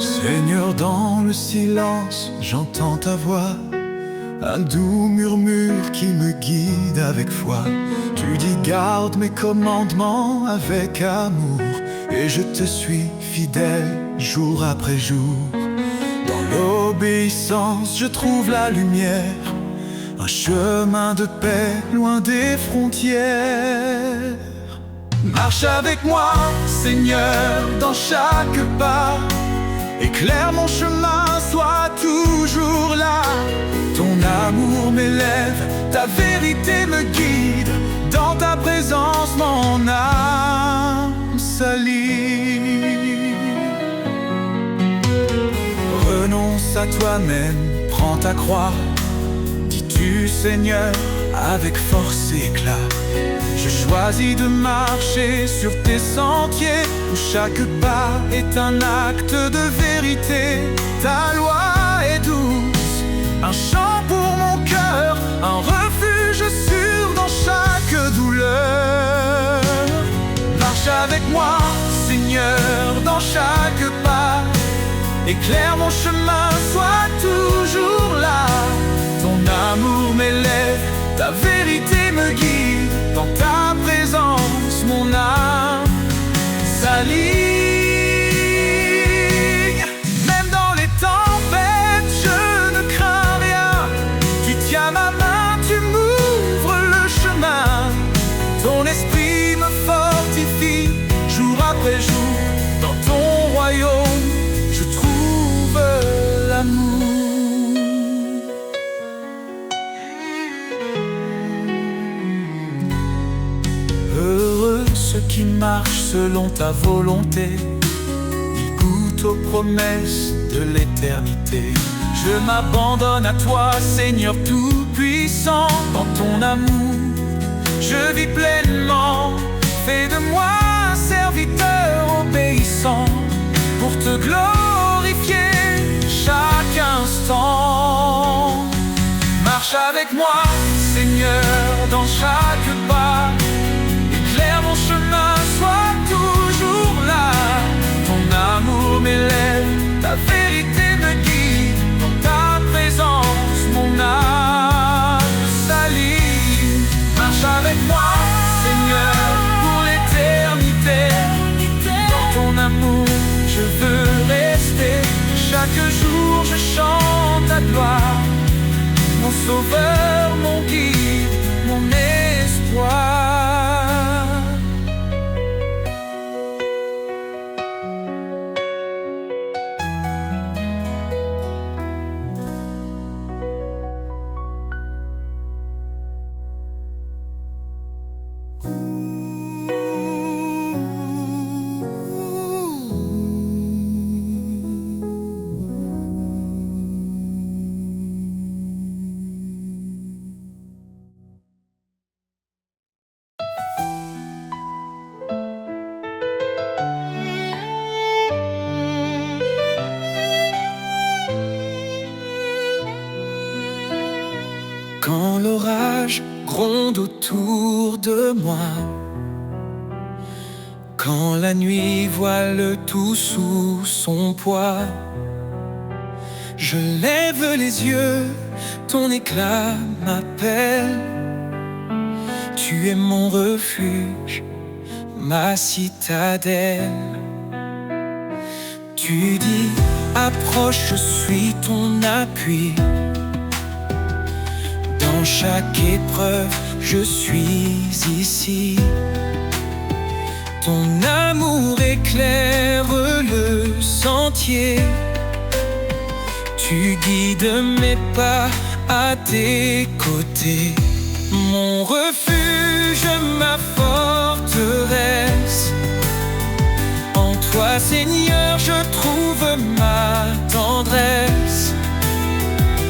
Seigneur, dans le silence, j'entends ta voix, un doux murmure qui me guide avec foi. Tu dis garde mes commandements avec amour, et je te suis fidèle jour après jour. Dans l'obéissance, je trouve la lumière, un chemin de paix loin des frontières. Marche avec moi, Seigneur, dans chaque pas. Éclaire mon chemin, sois toujours là. Ton amour m'élève, ta vérité me guide. Dans ta présence, mon âme s'allie. Renonce à toi-même, prends ta croix. Dis-tu, Seigneur, avec force et éclat. Je choisis de marcher sur tes sentiers, où chaque pas est un acte de vérité. Ta loi est douce, un chant pour mon cœur, un refuge sûr dans chaque douleur. Marche avec moi, Seigneur, dans chaque pas. Éclaire mon chemin, sois toujours là. Ton amour m'élève, ta vérité me guide. Dans ta présence, mon âme s'aligne. Même dans les tempêtes, je ne crains rien. Tu tiens ma main, tu m'ouvres le chemin. Ton esprit me fortifie, jour après jour. Dans ton royaume, je trouve l'amour. Heureux ceux qui marchent selon ta volonté, ils goûtent aux promesses de l'éternité. Je m'abandonne à toi, Seigneur Tout-Puissant. Dans ton amour, je vis pleinement. Fais de moi un serviteur obéissant, pour te glorifier chaque instant. Marche avec moi, Seigneur, dans chaque pas. Éclaire mon chemin, sois toujours là. Ton amour m'élève, ta vérité me guide. Dans ta présence, mon âme s'allie. Marche avec moi, Seigneur, pour l'éternité. Dans ton amour, je veux rester. Chaque jour, je chante ta gloire. Mon sauveur, mon guide, mon espoir. Quand l'orage gronde autour de moi, quand la nuit voile tout sous son poids, je lève les yeux, ton éclat m'appelle. Tu es mon refuge, ma citadelle. Tu dis, approche, je suis ton appui. Dans chaque épreuve, je suis ici. Ton amour éclaire le sentier. Tu guides mes pas à tes côtés. Mon refuge, ma forteresse. En toi, Seigneur, je trouve ma tendresse.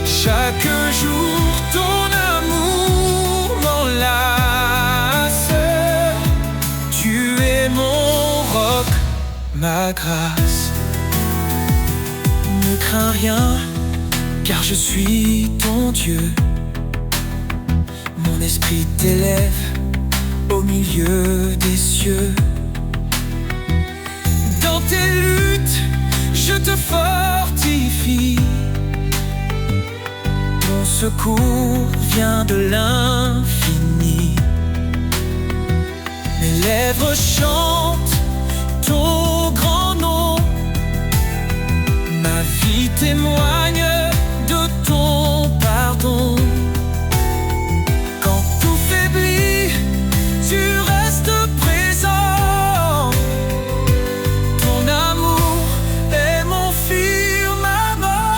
Chaque jour, ton amour m'enlace. Tu es mon roc, ma grâce. Ne crains rien, car je suis ton Dieu. Mon esprit t'élève au milieu des cieux. Dans tes luttes, je te fortifie. secours vient de l'infini. Mes lèvres chantent ton grand nom, ma vie témoigne de ton pardon. Quand tout faiblit, tu restes présent. Ton amour est mon firmament,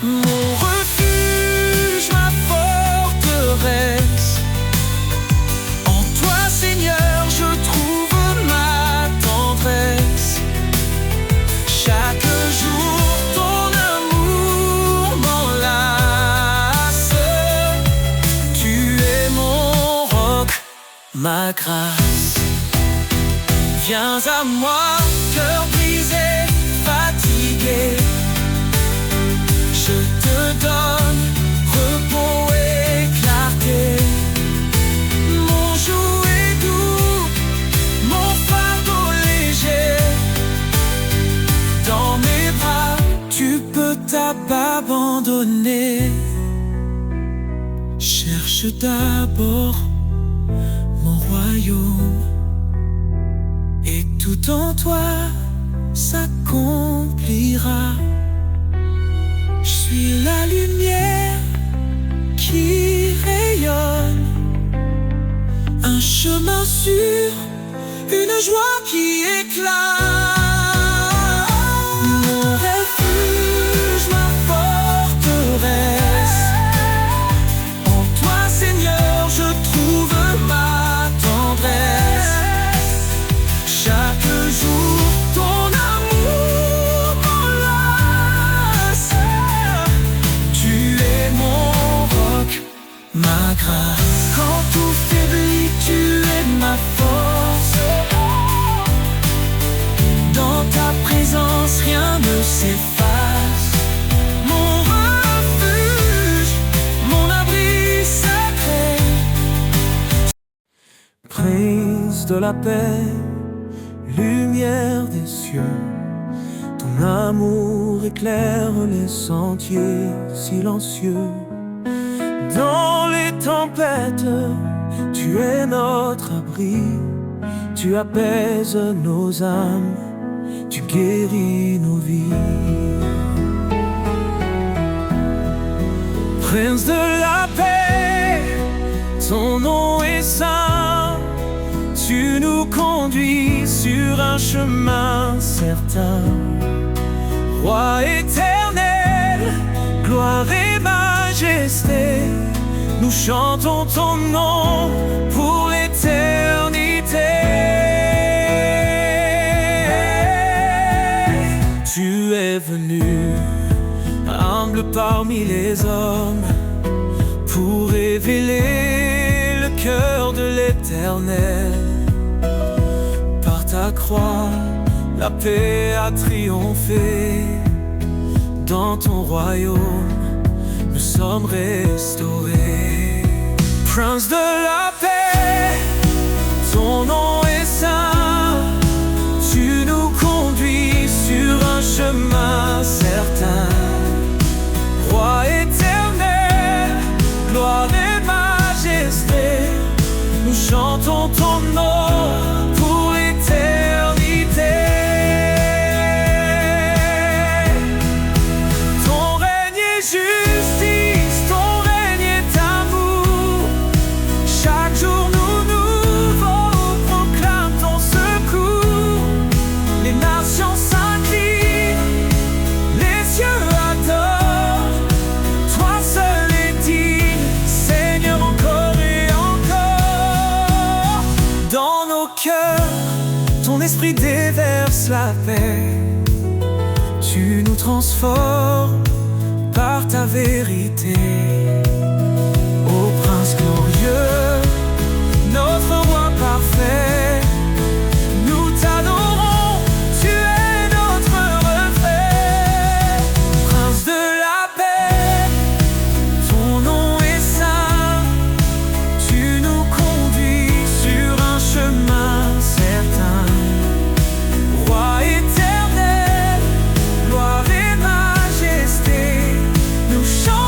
mon refuge, ma forteresse. En toi, Seigneur, je trouve ma tendresse. Chaque jour, ton amour m'enlace. Tu es mon roc, ma grâce. Viens à moi, cœur brisé, fatigué. Je te donne repos et clarté. Mon joug est doux, mon fardeau léger. Dans mes bras, tu peux t'abandonner. Cherche d'abord mon royaume, et tout en toi s'accomplira. Je suis la lumière qui rayonne, un chemin sûr, une joie qui éclate. Mon refuge, ma forteresse. En toi, Seigneur, je trouve ma tendresse. Chaque jour, ton amour m'enlace. Tu es mon roc, ma grâce. Quand tout faiblit, tu es ma force. Dans ta présence, rien ne s'efface. Mon refuge, mon abri sacré. Prince de la paix, lumière des cieux, ton amour éclaire les sentiers silencieux. Dans les tempêtes, tu es notre abri. Tu apaises nos âmes, tu guéris nos vies. Prince de la paix, ton nom est saint. Tu nous conduis sur un chemin certain. Roi éternel, gloire et majesté, nous chantons ton nom pour l'éternité. Tu es venu, humble parmi les hommes, pour révéler le cœur de l'Éternel. Par ta croix, la paix a triomphé. Dans ton royaume, nous sommes restaurés. Prince de la paix, ton nom est saint. Tu nous conduis sur un chemin certain. Roi éternel, gloire et majesté, nous chantons ton nom pour l'éternité. Ton règne est justice, ton règne est amour. Chaque jour nous nouveau proclame ton secours. Les nations s'inclinent, les cieux adorent. Toi seul es digne, Seigneur, encore et encore. Dans nos cœurs, ton esprit déverse la paix. Tu nous transformes par ta vérité. Ô Prince glorieux, notre roi parfait, nous t'adorons, tu es notre reflet. Prince de la paix, ton nom est saint. Tu nous conduis sur un chemin certain. Roi éternel, gloire et majesté, nous chantons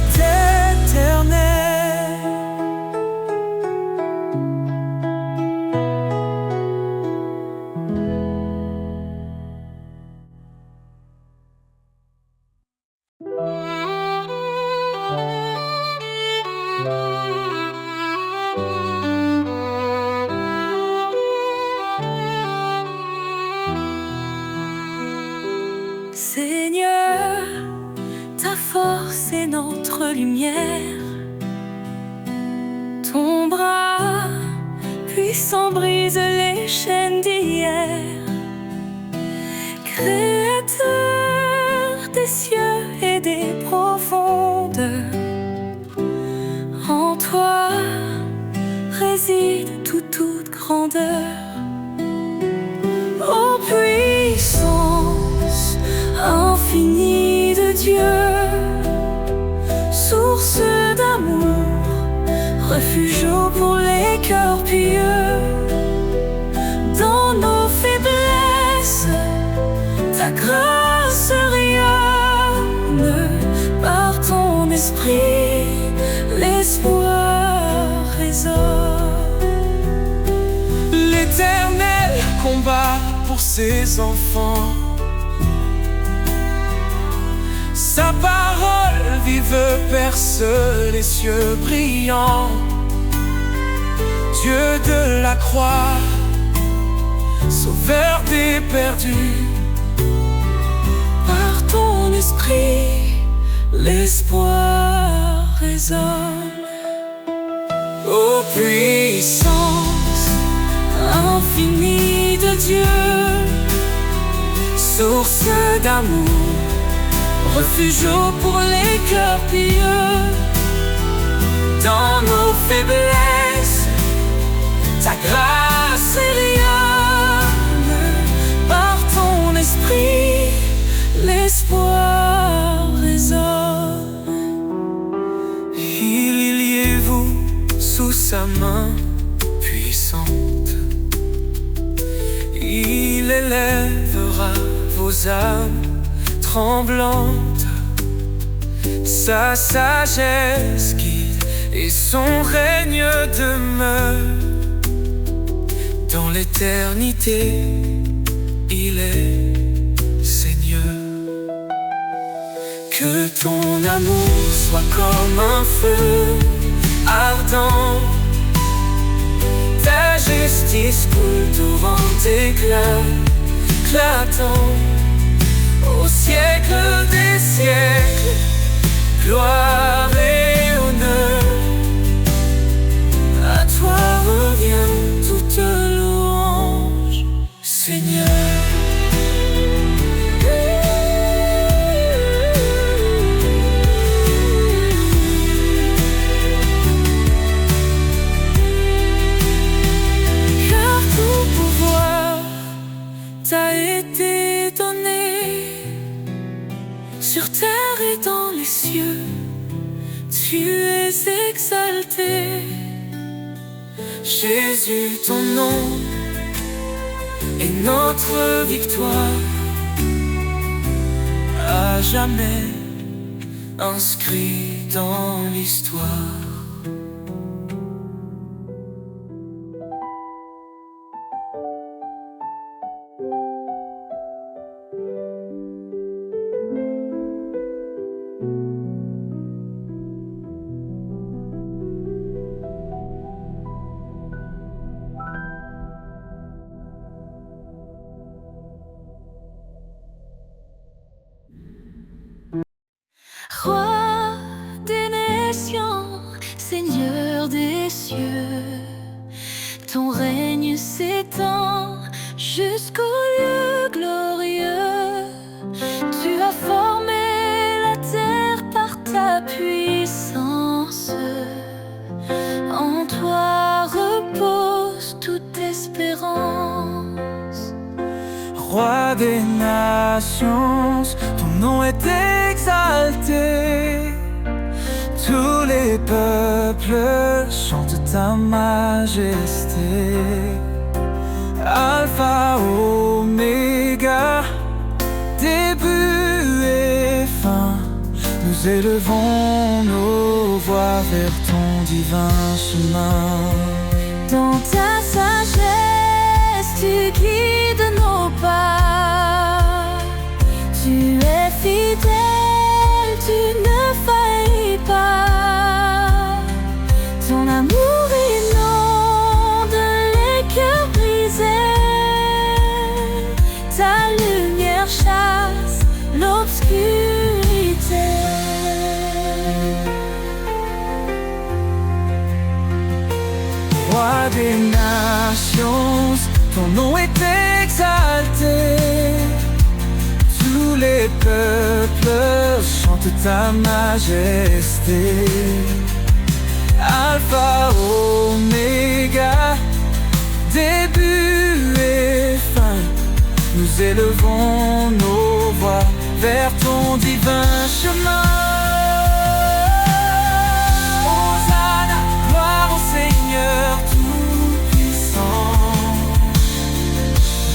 est éternel. Seigneur, ta force est notre lumière. Ton bras puissant brise les chaînes d'hier. Créateur des cieux et des profondeurs, en toi réside toute grandeur. Ô puissance infinie de Dieu, source d'amour, refuge pour les cœurs pieux. Dans nos faiblesses, ta grâce rayonne. Par ton esprit, l'espoir résonne. L'Éternel combat pour ses enfants. Sa parole vive perce les cieux brillants. Dieu de la croix, sauveur des perdus. Par ton esprit, l'espoir résonne. Ô puissance Infinie de Dieu, source d'amour, refuge pour les cœurs pieux. dans nos faiblesses, ta grâce rayonne. Par ton esprit, l'espoir résonne. Liez-vous sous sa main puissante. Il élèvera vos âmes tremblantes. Sa sagesse guide et son règne demeure. Dans l'éternité, il est Seigneur. Que ton amour soit comme un feu ardent. Ta justice coule au vent éclatant. Au siècle des siècles, gloire et honneur. À toi revient toute louange, Seigneur. Car tout pouvoir t'a été donné, sur terre et dans les cieux. Tu es exalté. Jésus, ton nom est notre victoire, à jamais inscrit dans l'histoire. Roi des nations, Seigneur des cieux, ton règne s'étend jusqu'au lieu glorieux. Tu as formé la terre par ta puissance. En toi repose toute espérance. Roi des nations, ton nom est exalté. Tous les peuples chantent ta majesté. Alpha, Oméga, début et fin, nous Nous élevons nos voix vers ton divin chemin. Dans ta sagesse, tu guides nos pas. Tu es fidèle, tu ne faillis pas. Ton amour inonde les cœurs brisés. Ta lumière chasse l'obscurité. Roi des nations, ton nom est exalté. Tous les peuples chantent ta majesté. Alpha, Oméga, début et fin, nous élevons nos voix vers ton divin chemin. Hosanna, gloire au Seigneur tout-puissant.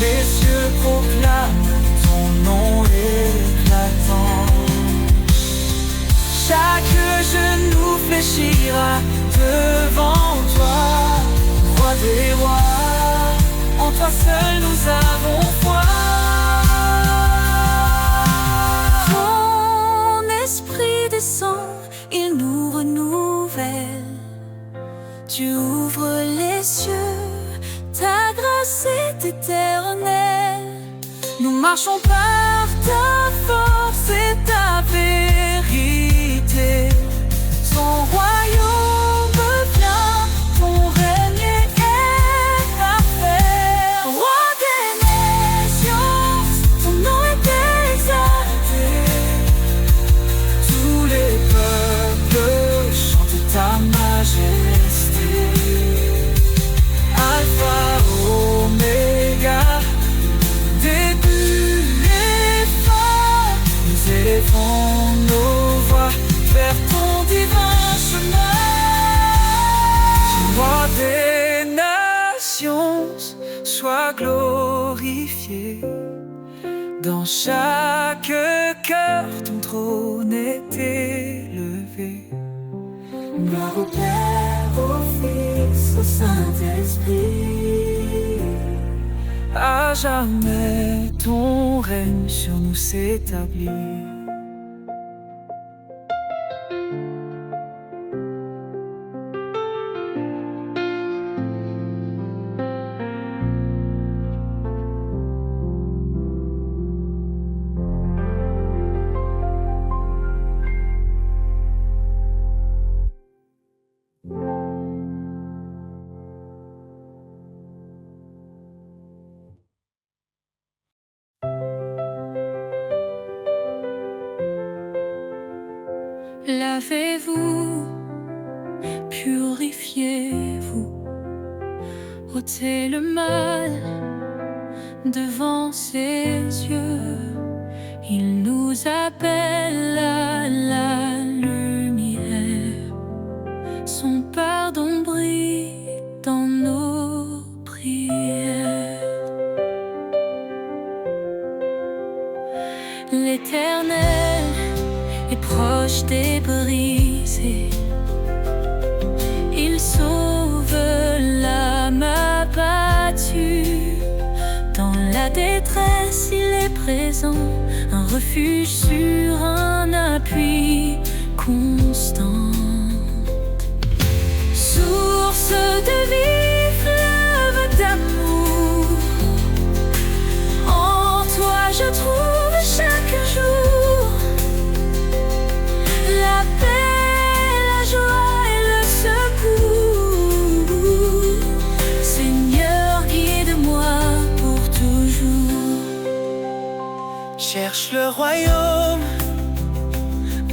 Les cieux proclament ton nom éclatant. Chaque genou fléchira devant toi, roi des rois. En toi seul nous avons foi. Ton esprit descend, il nous renouvelle. Tu ouvres les cieux, ta grâce est éternelle. Nous marchons par ta force et ta vérité. Ton royaume vient, ton règne est parfait. Roi des nations, ton nom est exalté. Tous les peuples chantent ta majesté. Alpha, Oméga, début et fin, nous élevons nos voix vers ton divin chemin. Roi des nations, sois glorifié. Dans chaque cœur, ton trône est élevé. Gloire au Père, au Fils, au Saint-Esprit. À jamais ton règne sur nous s'établit. Lavez-vous, purifiez-vous, ôtez le mal devant ses yeux. Il nous appelle à la lumière. Son pardon brille dans nos prières. L'Éternel est proche des brisés. Il sauve l'âme abattue. Dans la détresse, il est présent, un refuge sur un appui constant. Source de vie, fleuve d'amour, en toi je trouve chaque jour la paix, la joie et le secours. Seigneur, guide-moi pour toujours. Cherche le royaume,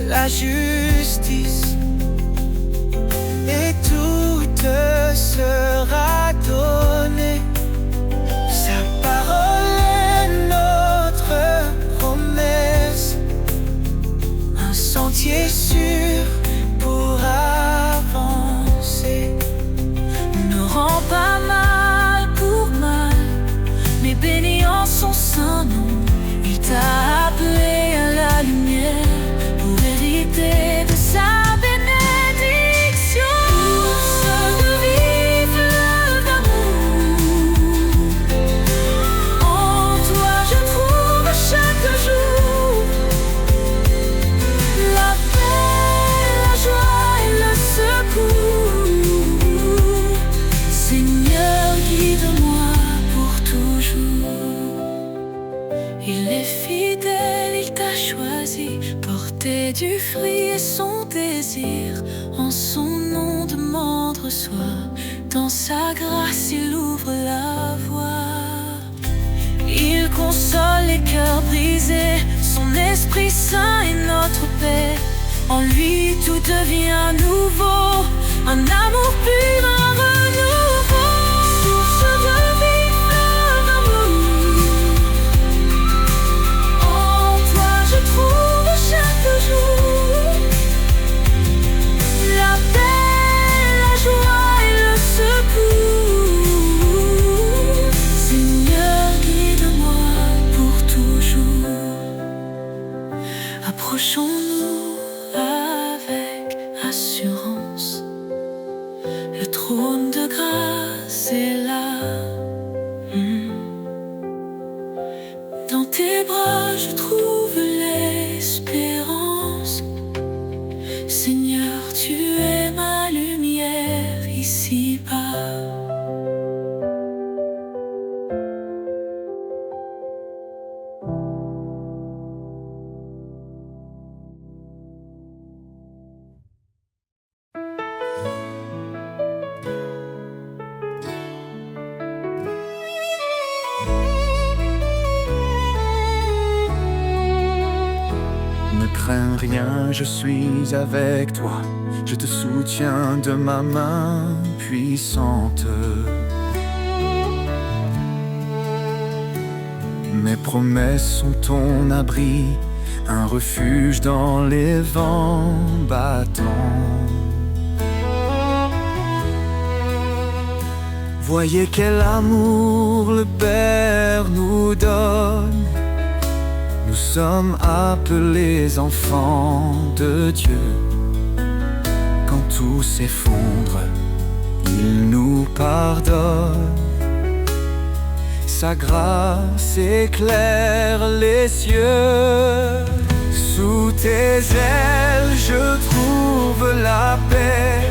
la justice, et tout te sera donné. Sa parole est notre promesse, un sentier sûr pour avancer. Ne rends pas mal pour mal, mais bénis en son saint nom. Il t'a appelé à la lumière pour hériter reçoit. Dans sa grâce, il ouvre la voie. Il console les cœurs brisés. Son Esprit Saint est notre paix. En lui, tout devient nouveau. Un amour pur, un renouveau. Source de vie, fleur d'amour. En toi, je trouve chaque jour la paix, la joie et le secours. Seigneur, guide-moi pour toujours. Approchons-nous avec assurance. Le trône de grâce est là. Dans tes bras, je trouve l'espérance. Seigneur, tu es ma lumière ici-bas. Ne crains rien, je suis avec toi. Je te soutiens de ma main puissante. Mes promesses sont ton abri, un refuge dans les vents battants. Voyez quel amour le Père nous donne. Nous sommes appelés enfants de Dieu. Quand tout s'effondre, il nous pardonne. Sa grâce éclaire les cieux. Sous tes ailes, je trouve la paix.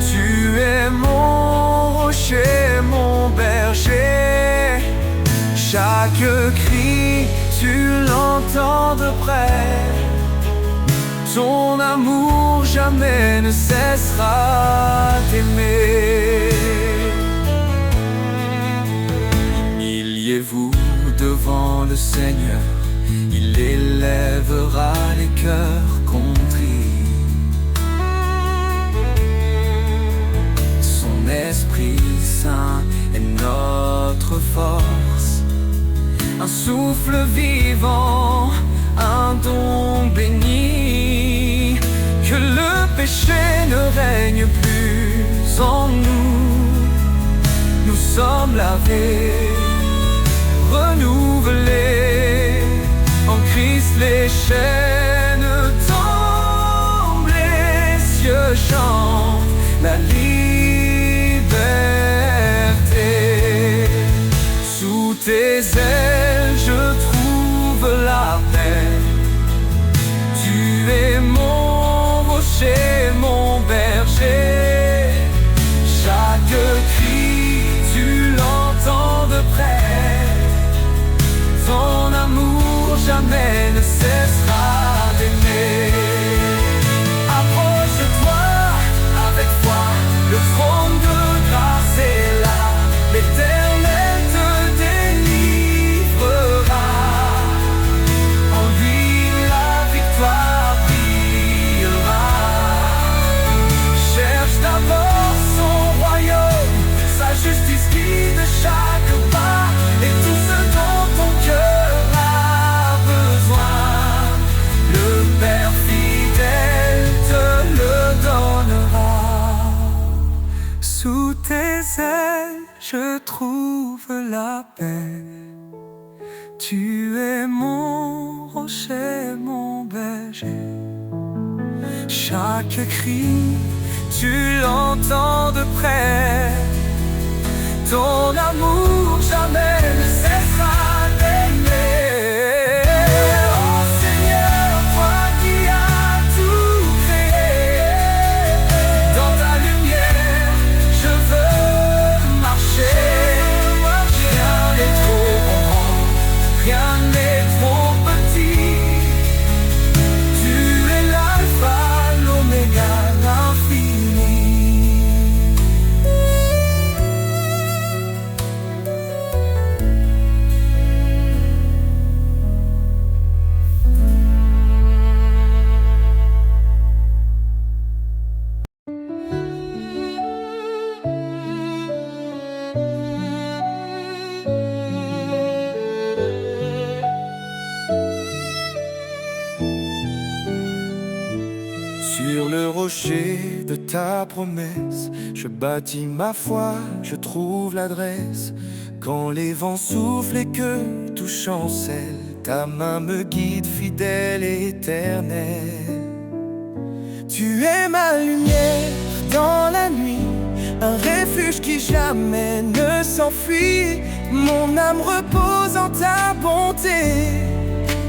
Tu es mon rocher, mon berger. Chaque cri, tu l'entends de près. Ton amour jamais ne cessera d'aimer. Milliez-vous devant le Seigneur, il élèvera les cœurs contris. Son Esprit Saint est notre force, un souffle vivant, un don béni. Que le péché ne règne plus en nous. Nous sommes lavés, renouvelés. En Christ les chaînes tombent, les cieux chantent la liberté. Sous tes ailes, je trouve la paix. Tu es mon rocher, mon berger. Chaque cri, tu l'entends de près. Ton amour jamais ne cessera d'aimer. Approche-toi avec foi, le trône de grâce est là. L'Éternel te délivrera. En lui la victoire brillera. Cherche d'abord son royaume, sa justice guide chaque pas. Et tout ce dont ton cœur a besoin, le Père fidèle te le donnera. Sous tes ailes, je trouve la paix. Tu es mon rocher, mon berger. Chaque cri, tu l'entends de près. Ton amour jamais ne cessera d'aimer. Oh Seigneur, toi qui as tout créé, dans ta lumière, je veux marcher. Rien n'est trop grand, rien n'est trop petit. Tu es l'alpha, l'oméga, l'infini. rocher de ta promesse, je bâtis ma foi, je trouve l'adresse. Quand les vents soufflent et que tout chancelle, ta main me guide fidèle et éternelle. Tu es ma lumière dans la nuit, un refuge qui jamais ne s'enfuit. Mon âme repose en ta bonté.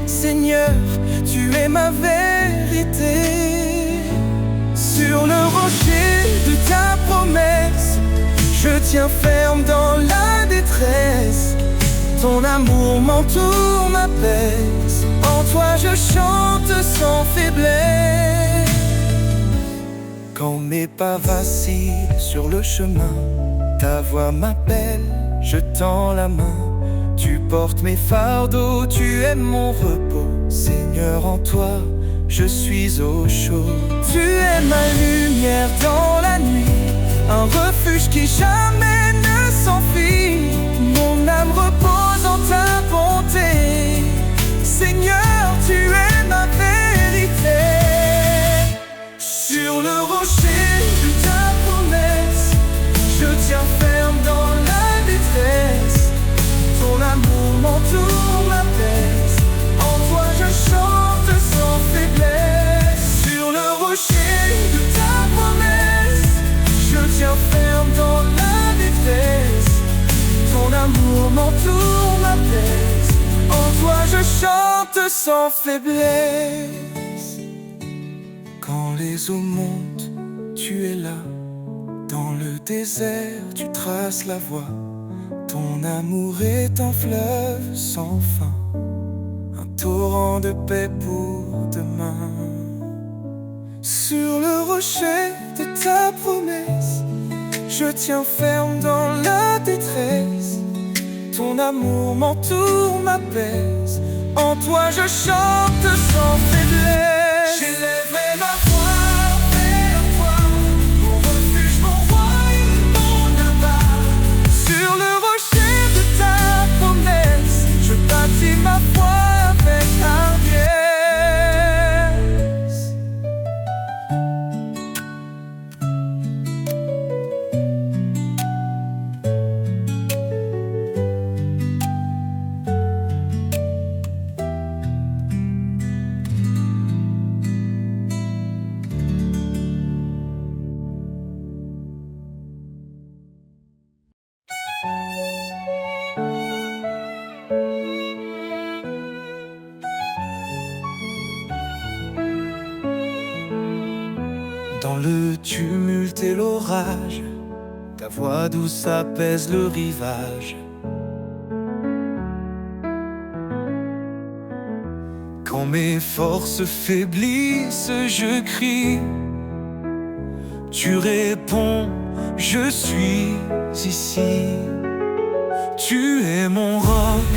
Seigneur, tu es ma vérité. Sur le rocher de ta promesse, je tiens ferme dans la détresse. Ton amour m'entoure, m'apaise. En toi je chante sans faiblesse. Quand mes pas vacillent sur le chemin, ta voix m'appelle, je tends la main. Tu portes mes fardeaux, tu es mon repos. Seigneur, en toi, je suis au chaud. Tu es ma lumière dans la nuit, un refuge qui jamais ne s'enfuit. Mon âme repose en ta bonté. Seigneur, tu es ma vérité. Sur le rocher de ta promesse, je tiens ferme dans la détresse. Ton amour m'entoure, m'apaise. En toi je chante sans faiblesse. Sur le rocher de ta promesse, je tiens ferme dans la détresse. Ton amour m'entoure, m'apaise. En toi je chante sans faiblesse. Quand les eaux montent, tu es là. Dans le désert, tu traces la voie. Ton amour est un fleuve sans fin, un torrent de paix pour demain. Sur le rocher de ta promesse, je tiens ferme dans la détresse. Ton amour m'entoure, m'apaise. En toi je chante sans faiblesse. J'élèverai ma voix vers toi, mon refuge, mon roi et mon abat. Sur le rocher de ta promesse, je bâtis ma foi avec hardiesse. Dans le tumulte et l'orage, ta voix douce apaise le rivage. Quand mes forces faiblissent, je crie. Tu réponds, je suis ici. Tu es mon roc,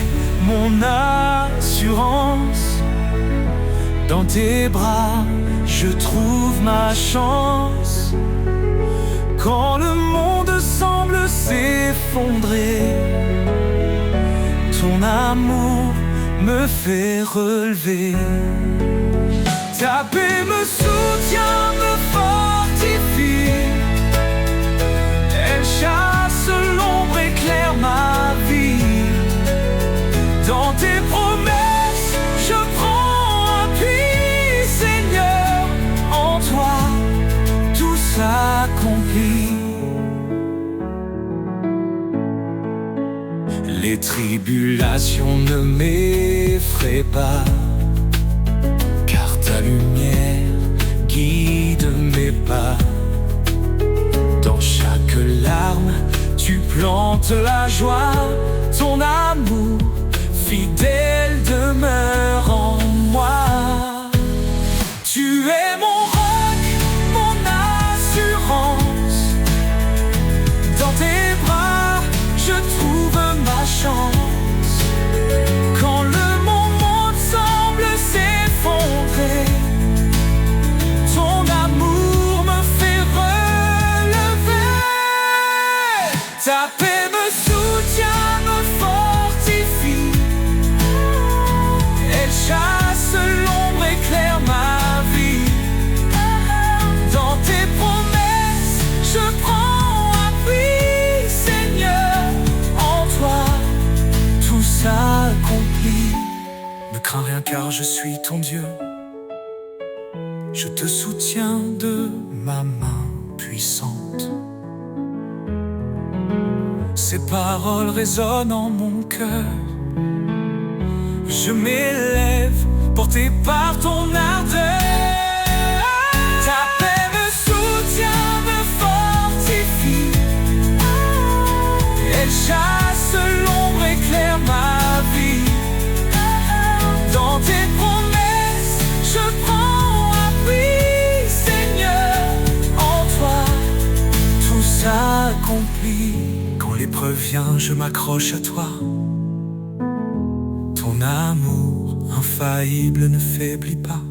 mon assurance. Dans tes bras, je trouve ma chance. Quand le monde semble s'effondrer, ton amour me fait relever. Ta paix me soutient, me fortifie. Elle chasse l'ombre, éclaire ma vie. Dans tes promesses, je prends appui, Seigneur. En toi, tout s'accomplit. Les tribulations ne m'effraient pas, car ta lumière guide mes pas. Dans chaque larme, tu plantes la joie. Ton amour fidèle demeure en moi. Tu es mon roc, mon assurance. Dans tes bras, je trouve ma chance. Quand le monde semble s'effondrer, ton amour me fait relever. Ta paix me soutient, me fortifie. Viens car je suis ton Dieu. Je te soutiens de ma main puissante. Ces paroles résonnent en mon cœur. Je m'élève, porté par ton ardeur. Ta paix me soutient, me fortifie. Elle chasse l'ombre, éclaire ma vie. Dans tes promesses, je prends appui, Seigneur. En toi, tout s'accomplit. Quand l'épreuve vient, je m'accroche à toi. Ton amour infaillible ne faiblit pas.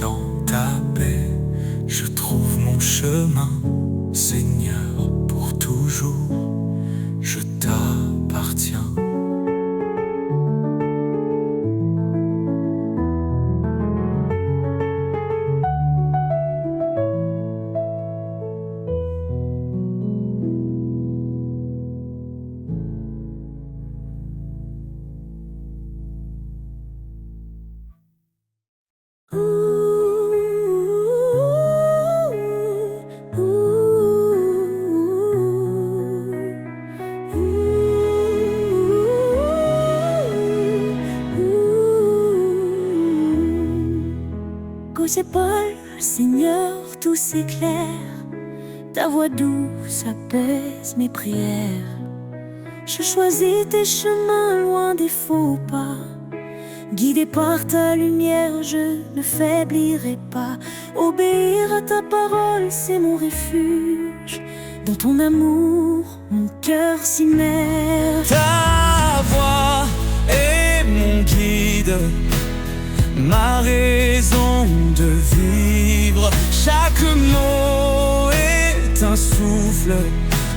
Dans ta paix, je trouve mon chemin. Seigneur, pour toujours, je t'appartiens. Aux épaules, Seigneur, tout s'éclaire. Ta voix douce apaise mes prières. Je choisis tes chemins loin des faux pas. Guidé par ta lumière, je ne faiblirai pas. Obéir à ta parole, c'est mon refuge. Dans ton amour, mon cœur s'immerge. Ta voix est mon guide, ma raison de vivre. Chaque mot est un souffle,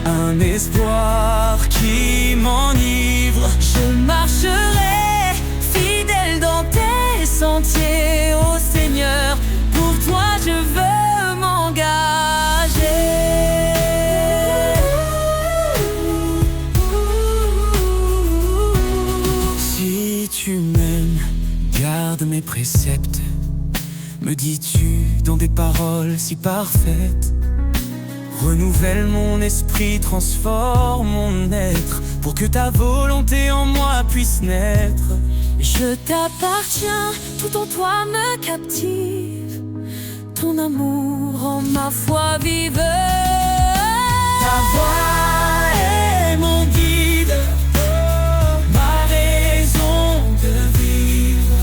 un espoir qui m'enivre. Je marcherai fidèle dans tes sentiers, ô Seigneur. Pour toi je veux m'engager. Si tu m'aimes, garde mes préceptes, me dis-tu dans des paroles si parfaites. Renouvelle mon esprit, transforme mon être, pour que ta volonté en moi puisse naître. Je t'appartiens, tout en toi me captive. Ton amour rend ma foi vive. Ta voix est mon guide, ma raison de vivre.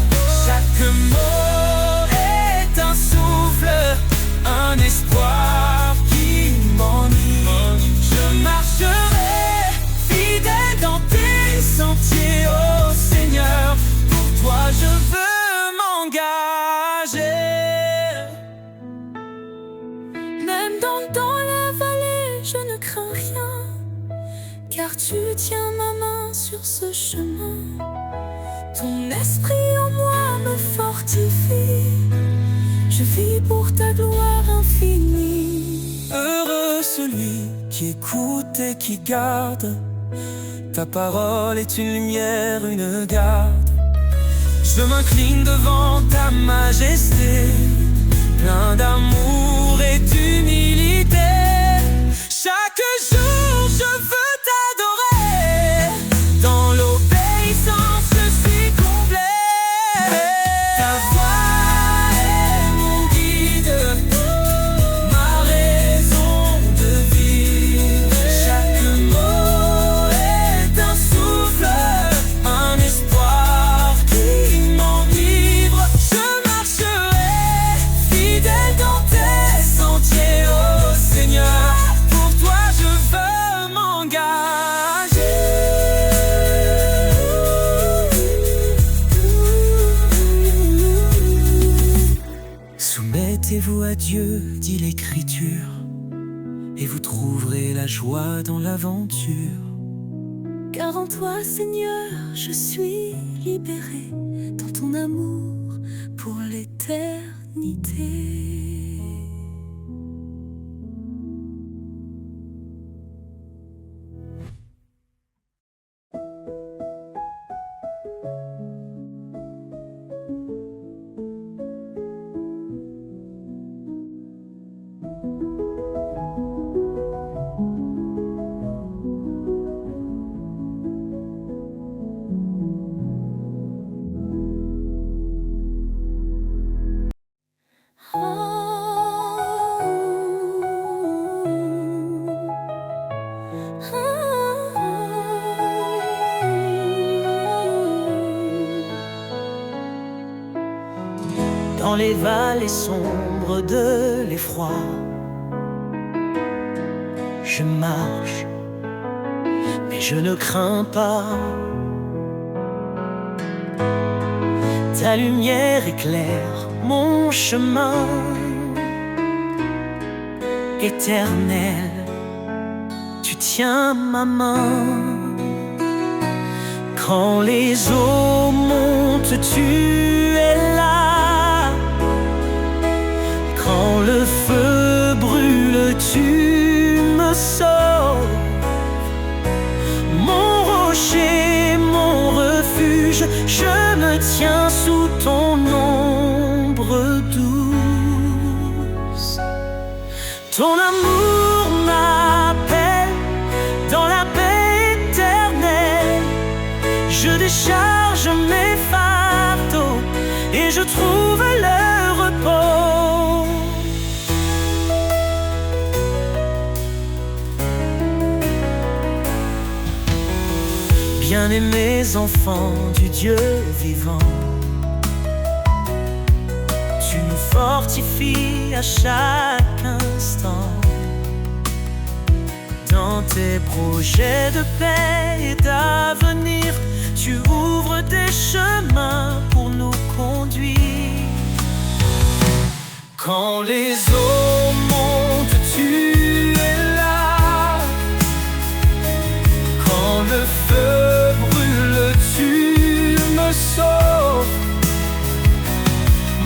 Chaque mot est un souffle, un espoir qui m'enivre. Je marcherai fidèle dans tes sentiers, ô Seigneur. Pour toi je veux m'engager. Même dans la vallée, je ne crains rien, car tu tiens ma main sur ce chemin. Ton esprit en moi me fortifie. Je vis pour ta gloire infinie. Heureux celui qui écoute et qui garde. Ta parole est une lumière, une garde. Je m'incline devant ta majesté, plein d'amour et d'humilité. Chaque jour je veux t'adorer. Dans l'obéissance je suis complet. Ta voix est mon guide, ma raison de vivre. Chaque mot est un souffle, un espoir qui m'enivre. Je marcherai fidèle dans tes sentiers, ô Seigneur. Pour toi je veux m'engager. Soumettez-vous à Dieu, dit l'Écriture, et vous trouverez la joie dans l'aventure. Car en toi, Seigneur, je suis libéré dans ton amour pour l'éternité. les vallées sombres de l'effroi. Je marche, mais je ne crains pas. Ta lumière éclaire mon chemin. Éternel, tu tiens ma main. Quand les eaux montent, tu es là. Quand le feu brûle, tu me sauves. Mon rocher, mon refuge, je me tiens sous ton ombre douce. Ton amour m'appelle dans la paix éternelle. Je décharge mes fardeaux et je trouve le repos. Bien-aimés enfants du Dieu vivant, tu nous fortifies à chaque instant. Dans tes projets de paix et d'avenir, tu ouvres des chemins pour nous conduire. Quand les eaux montent, tu es là. Quand le feu brûle, tu me sauves.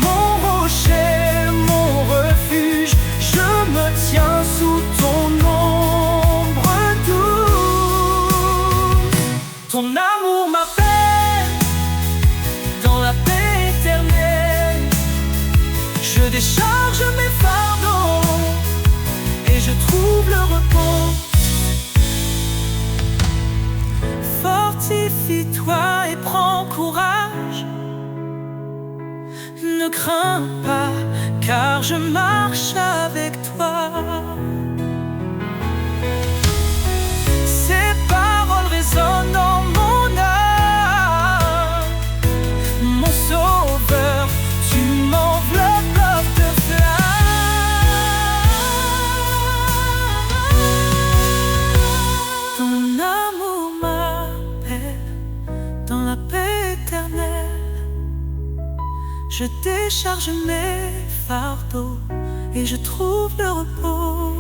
Mon rocher, mon refuge, je me tiens sous ton ombre douce. Ton amour m'appelle dans la paix éternelle. Je décharge mes fardeaux et je trouve le repos. Fortifie-toi et prends courage. Ne crains pas, car je marche avec toi. Ces paroles résonnent dans mon âme. Mon sauveur, tu m'enveloppes de flammes. Ton amour m'appelle dans la paix éternelle. Je décharge mes fardeaux et je trouve le repos.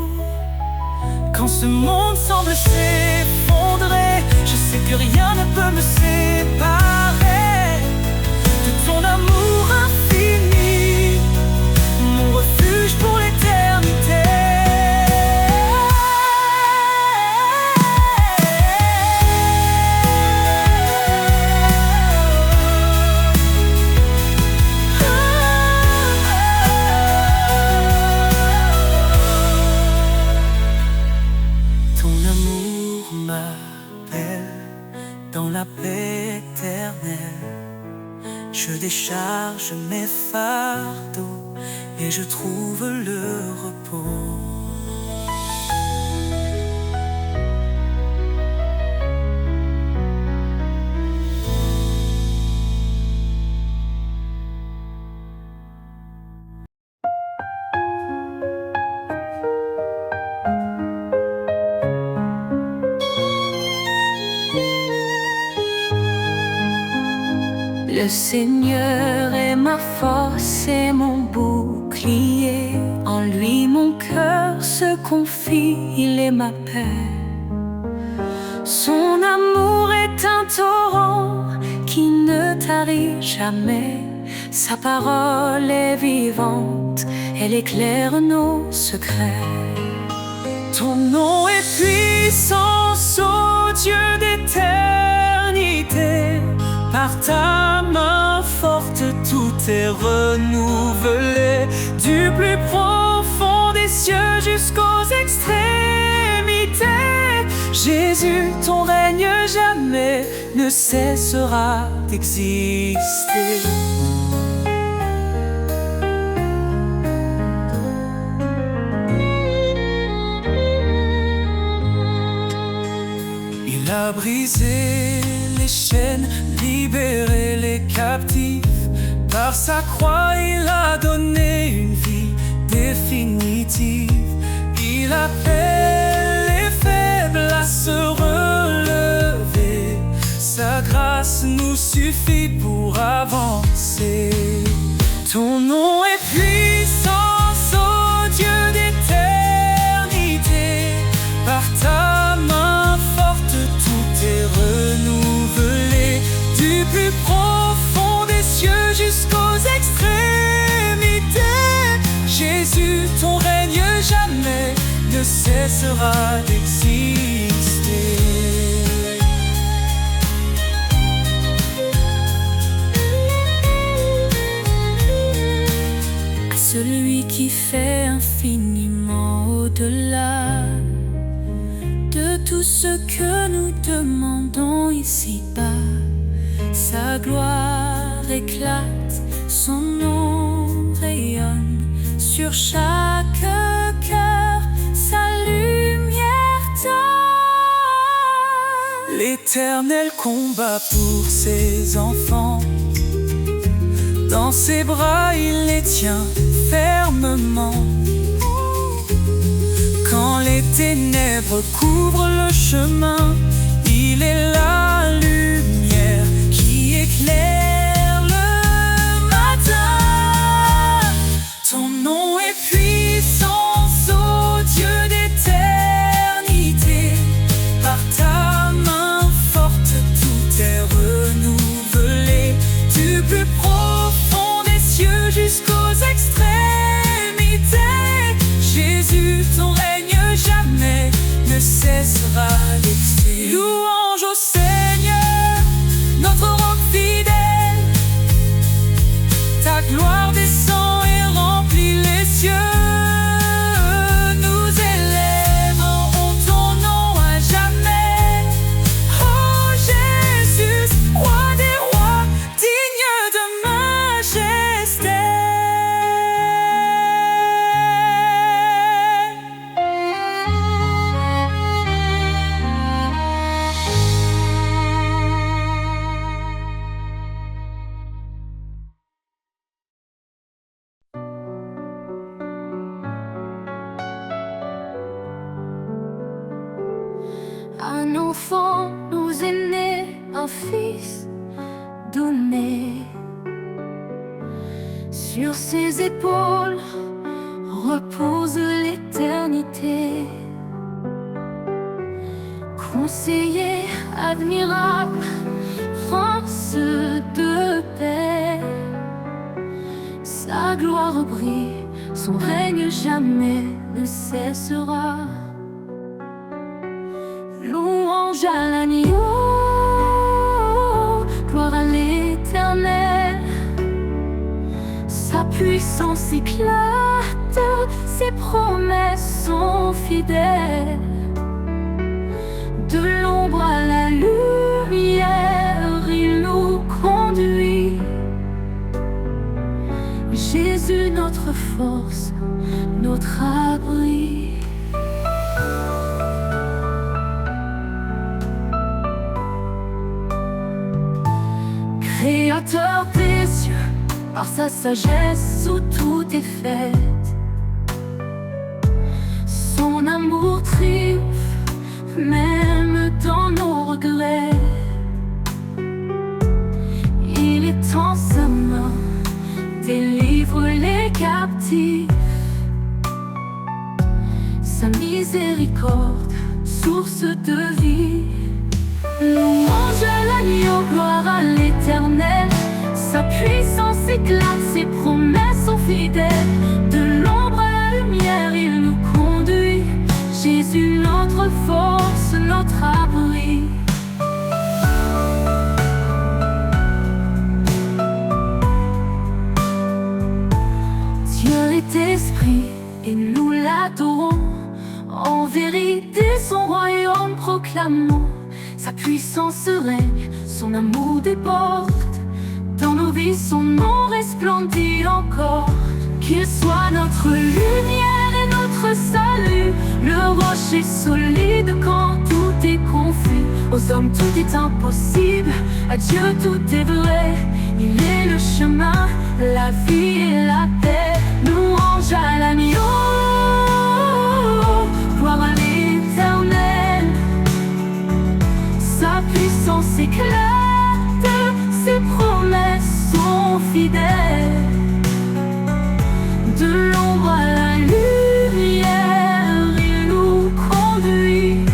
Quand ce monde semble s'effondrer, je sais que rien ne peut me séparer de ton amour infini, mon refuge pour l'éternité. Dans la paix éternelle, je décharge mes fardeaux et je trouve le repos. Le Seigneur est ma force et mon bouclier. En lui mon cœur se confie, il est ma paix. Son amour est un torrent qui ne tarit jamais. Sa parole est vivante, elle éclaire nos secrets. Ton nom est puissance, ô Dieu d'éternité. Par ta main forte, tout est renouvelé. Du plus profond des cieux jusqu'aux extrémités. Jésus, ton règne jamais ne cessera d'exister. Il a brisé les chaînes, libéré les captifs. Par Par sa croix, il a donné une vie définitive. Il appelle les faibles à se relever. Sa grâce nous suffit pour avancer. Ton nom est puissance, ô Dieu d'éternité. Par ta main forte, tout est renouvelé. Du plus profond des cieux jusqu'aux extrémités. Jésus, ton règne jamais ne cessera d'exister. À celui qui fait infiniment au-delà de tout ce que nous demandons ici-bas, sa gloire éclate, son nom rayonne sur chaque cœur, sa lumière donne. L'Éternel combat pour ses enfants. Dans ses bras, il les tient fermement. Quand les ténèbres couvrent le chemin, il est la lumière qui éclaire le matin. Ton nom est puissance, ô Dieu d'éternité. Par ta main forte, tout est renouvelé. Du plus profond des cieux jusqu'aux extrémités. Jésus, ton règne jamais ne cessera d'exister. Louange au Seigneur, notre roc fidèle. Ta gloire descend et remplit les cieux. Nous élèverons ton nom à jamais. Oh Jésus, roi des rois, digne de majesté. Un enfant nous est né, un fils donné. Sur ses épaules repose l'éternité. Conseiller admirable, prince de paix. Sa gloire brille, son règne jamais ne cessera. Louange à l'agneau, gloire à l'Éternel. Sa puissance éclate, ses promesses sont fidèles. De l'ombre à la lumière, il nous conduit. Jésus, notre force, notre abri. Créateur des cieux, par sa sagesse où tout est fait. Son amour triomphe, même dans nos regrets. Il étend sa main, délivre les captifs. Sa miséricorde, source de vie. Louange à l'agneau, gloire à l'Éternel. Sa puissance éclate, ses promesses sont fidèles. De l'ombre à la lumière, il nous conduit. Jésus, notre force, notre abri. Dieu est esprit et nous l'adorons. En vérité, son royaume proclamons. Sa puissance règne, son amour déborde. Dans nos vies, son nom resplendit encore. Qu'il soit notre lumière et notre salut. Le rocher solide quand tout est confus. Aux hommes tout est impossible, à Dieu tout est vrai. Il est le chemin, la vie et la paix, louange à l'agneau, gloire à l'Éternel. Sa puissance éclate, ses promesses sont fidèles. De l'ombre à la lumière, il nous conduit.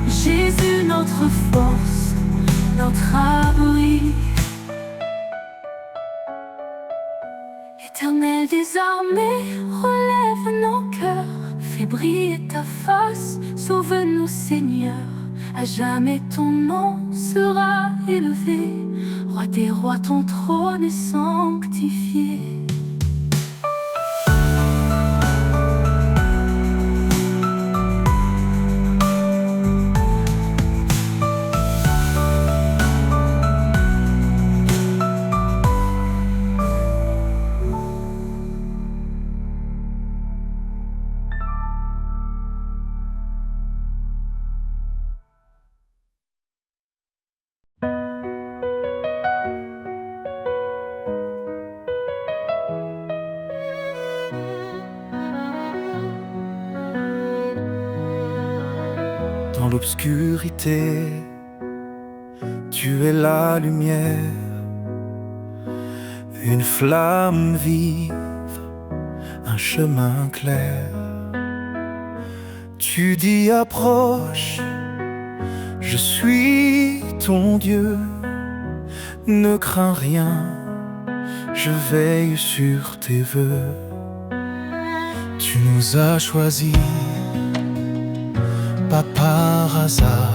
Jésus, notre force, notre abri. Éternel des armées, relève nos cœurs, fais briller ta face, sauve-nous Seigneur. À jamais ton nom sera élevé, Roi des rois, ton trône est sanctifié. Dans l'obscurité, tu es la lumière, une flamme vive, un chemin clair. Tu dis approche, je suis ton Dieu, ne crains rien, je veille sur tes vœux. Tu nous as choisis, pas par hasard,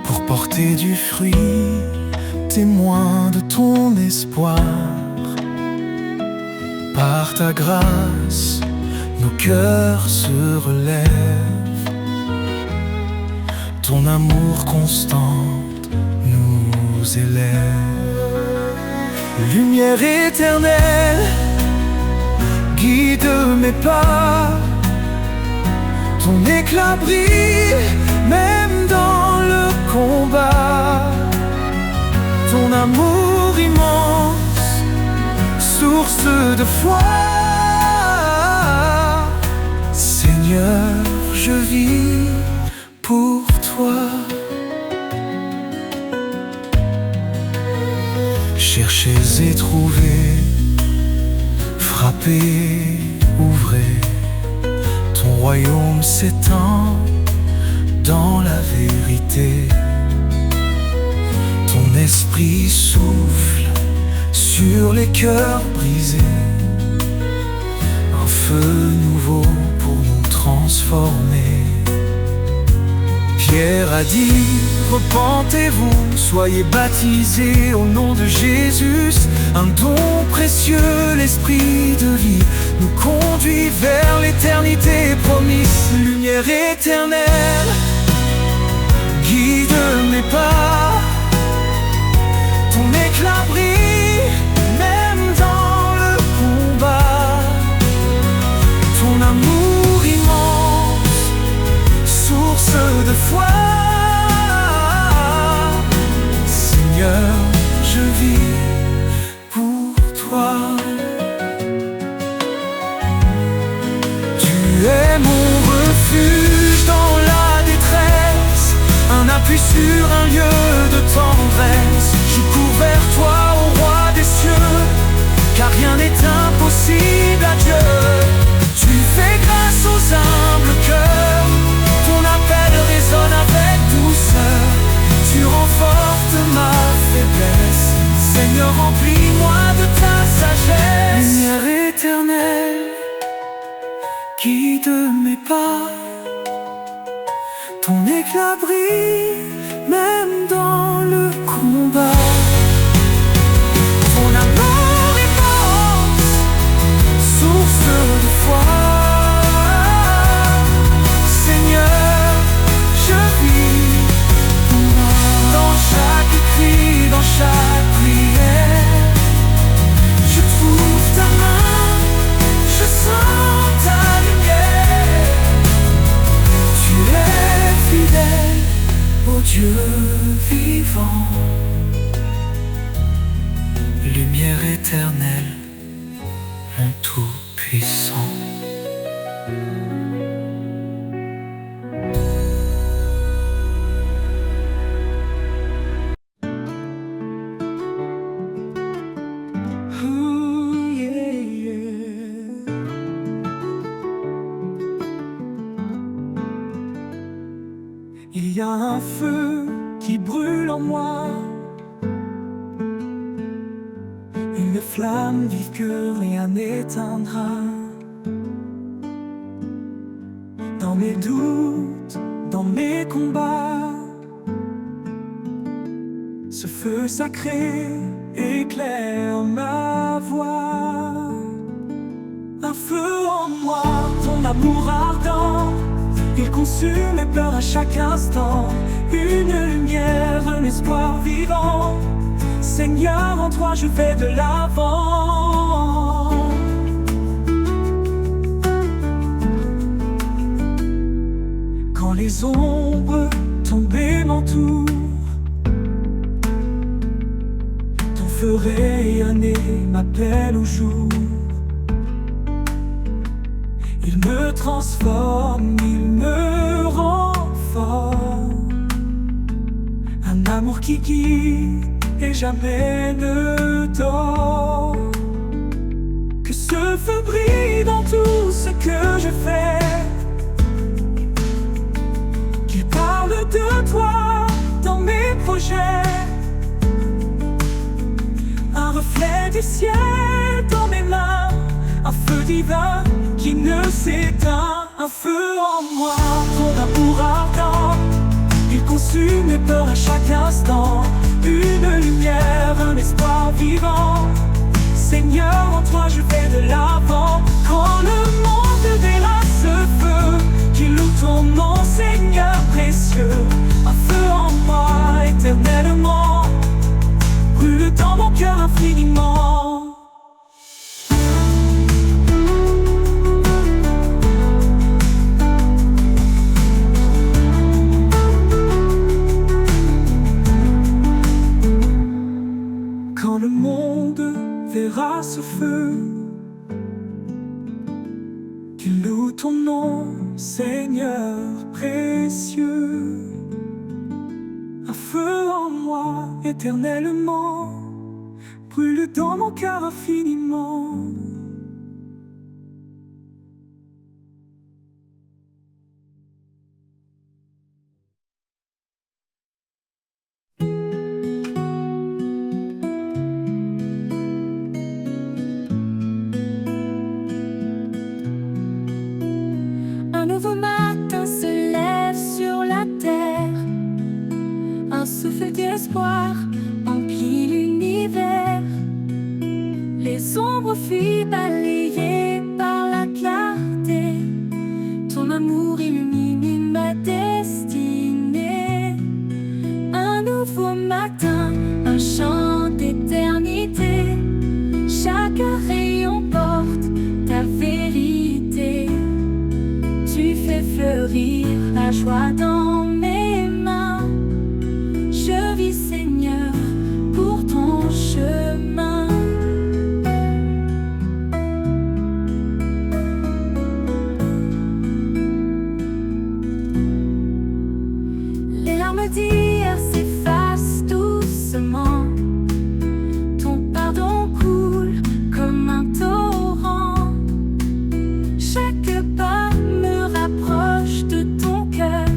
pour porter du fruit, témoin de ton espoir. Par ta grâce, nos cœurs se relèvent, ton amour constant nous élève. Lumière éternelle, guide mes pas, ton éclat brille même dans le combat. Ton amour immense, source de foi. Seigneur, je vis pour toi. Cherchez et trouvez, frappez, ouvrez. Ton royaume s'étend dans la vérité. Ton esprit souffle sur les cœurs brisés. Un feu nouveau pour nous transformer. Pierre a dit, repentez-vous, soyez baptisés au nom de Jésus. Un don précieux, l'esprit de vie, nous conduit vers l'éternité promise. Lumière éternelle, guide mes pas. Ton éclat brille même dans le combat. Ton amour immense, source de foi. Seigneur, je vis pour toi. Tu es mon refuge dans la détresse, un appui sur un lieu de tendresse. Je cours vers toi, ô roi des cieux, car rien n'est impossible à Dieu. Tu fais grâce aux humbles cœurs, ton appel résonne avec douceur. Tu renforces ma faiblesse, Seigneur, remplis-moi de ta sagesse. Lumière éternelle, guide mes pas. Ton éclat brille même dans le combat. Ton amour immense, source de foi. Seigneur, je vis dans chaque cri, dans chaque prière. Je trouve ta main, je sens ta lumière. Tu es fidèle, ô Dieu. puissant. Ooh, yeah, yeah. Il y a un feu qui brûle en moi, une flamme vive que rien n'éteindra. Dans mes doutes, dans mes combats, ce feu sacré éclaire ma voie. Un feu en moi, ton amour ardent, il consume mes peurs à chaque instant. Une lumière, un espoir vivant. Seigneur, en toi je vais de l'avant. Quand les ombres tombées m'entourent, ton feu rayonné m'appelle au jour. Il me transforme, il me rend fort. Un amour qui guide et jamais ne dort. Que ce feu brille dans tout ce que je fais, qu'il parle de toi dans mes projets. Un reflet du ciel dans mes mains, un feu divin qui ne s'éteint. Un feu en moi, ton amour ardent, il consume mes peurs à chaque instant. Une lumière, un espoir vivant. Seigneur, en toi je vais de l'avant. Quand le monde verra ce feu, qu'il loue ton nom, Seigneur précieux. Un feu en moi éternellement, brûle dans mon cœur infiniment. Quand le monde verra ce feu, qu'il loue ton nom, Seigneur précieux. Un feu en moi éternellement, brûle dans mon cœur infiniment. Un nouveau matin se lève sur la terre, un souffle d'espoir emplit l'univers. Les ombres fuient balayées par la clarté, ton amour illumine ma destinée. Un nouveau matin, un chant d'éternité, chaque rayon porte ta vérité. Tu fais fleurir la joie dans mes mains. Je vis, Seigneur, pour ton chemin. Les larmes d'hier s'effacent doucement. Ton pardon coule comme un torrent. Chaque pas me rapproche de ton cœur.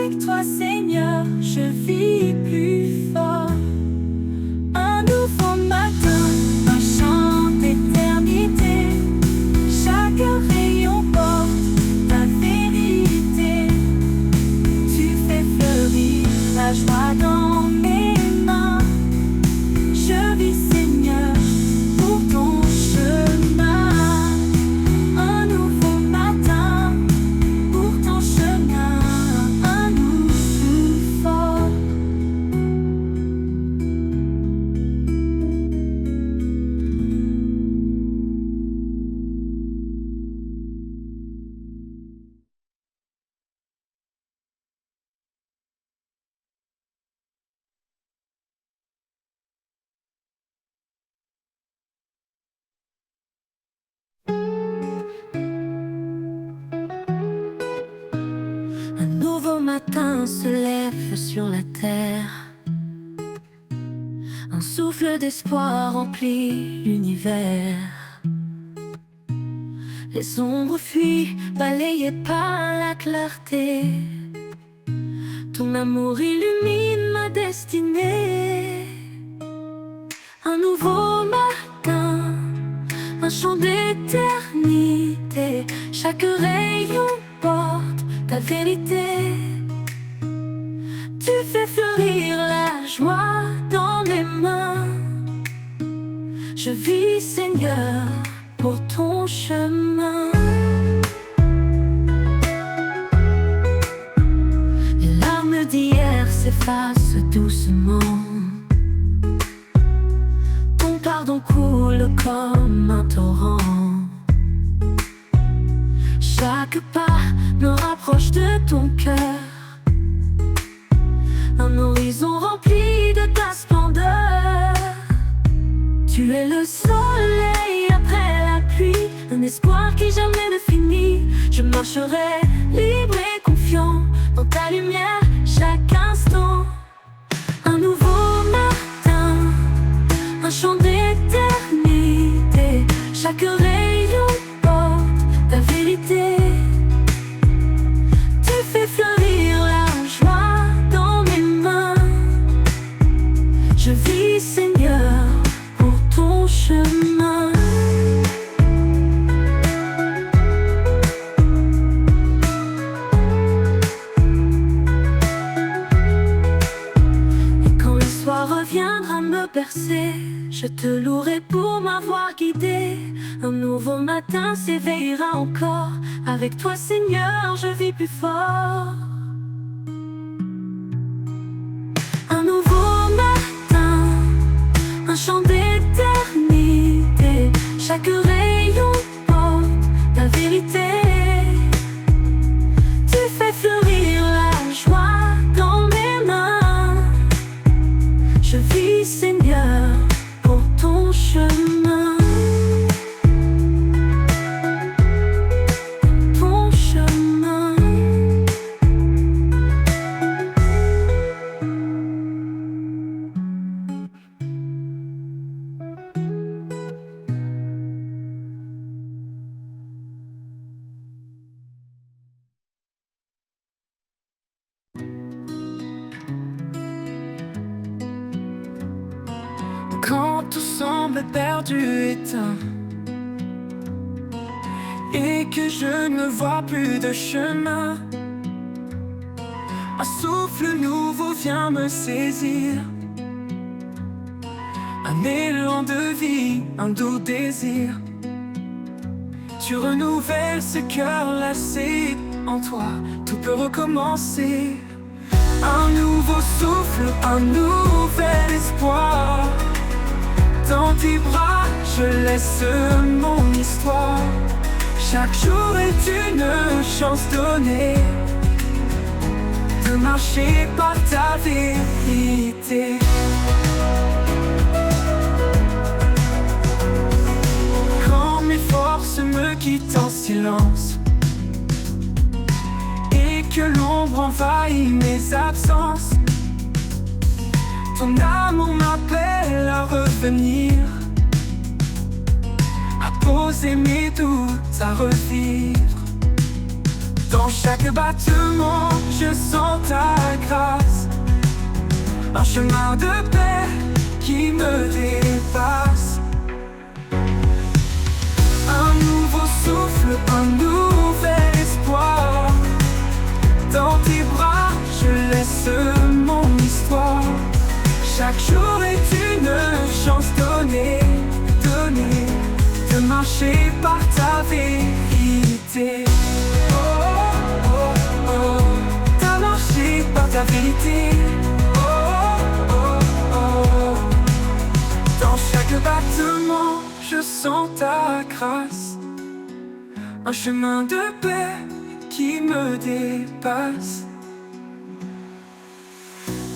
Avec toi, Seigneur, je vis plus fort. Un nouveau matin, un chant d'éternité. Chaque rayon porte ta vérité. Tu fais fleurir la joie dans mes mains. Je vis, Seigneur, pour ton chemin. Un nouveau matin, pour ton chemin, un nouveau fort. Un nouveau matin se lève sur la terre. Un souffle d'espoir remplit l'univers. Les ombres fuient, balayées par la clarté. Ton amour illumine ma destinée. Un nouveau matin, un chant d'éternité. Chaque rayon porte ta vérité. Tu fais fleurir la joie dans mes mains. Je vis, Seigneur, pour ton chemin. Les larmes d'hier s'effacent doucement. Ton pardon coule comme un torrent. Chaque pas me rapproche de ton cœur. Un horizon rempli de ta splendeur. Tu es le soleil après la pluie, un espoir qui jamais ne finit. Je marcherai libre et confiant dans ta lumière chaque instant. Un nouveau matin, un chant d'éternité. Chaque rayon porte ta vérité. Tu fais fleurir la joie dans mes mains. Je vis, Seigneur, pour ton chemin. Et quand le soir reviendra me bercer, je te louerai pour m'avoir guidé. Un nouveau matin s'éveillera encore. Avec toi, Seigneur, je vis plus fort. Un nouveau matin, un chant d'éternité. Chaque rayon porte ta vérité. Tu fais fleurir la joie dans mes mains. Je vis, Seigneur, pour ton chemin. Ton chemin. Quand tout semble perdu, éteint, et que je ne vois plus de chemin, un souffle nouveau vient me saisir. Un élan de vie, un doux désir. Tu renouvelles ce cœur lassé. En toi, tout peut recommencer. Un nouveau souffle, un nouvel espoir. Dans tes bras, je laisse mon histoire. Chaque jour est une chance donnée de marcher par ta vérité. Quand mes forces me quittent en silence et que l'ombre envahit mes absences, ton amour m'appelle à revenir, à poser mes doutes, à revivre Dans chaque battement, je sens ta grâce. Un chemin de paix qui me dépasse. Un nouveau souffle, un nouvel espoir. Dans tes bras, je laisse mon histoire. Chaque jour est une chance donnée, donnée, de marcher par ta vérité. Oh, oh, oh, oh. De marcher par ta vérité. Oh, oh, oh. Dans chaque battement, je sens ta grâce. Un chemin de paix qui me dépasse.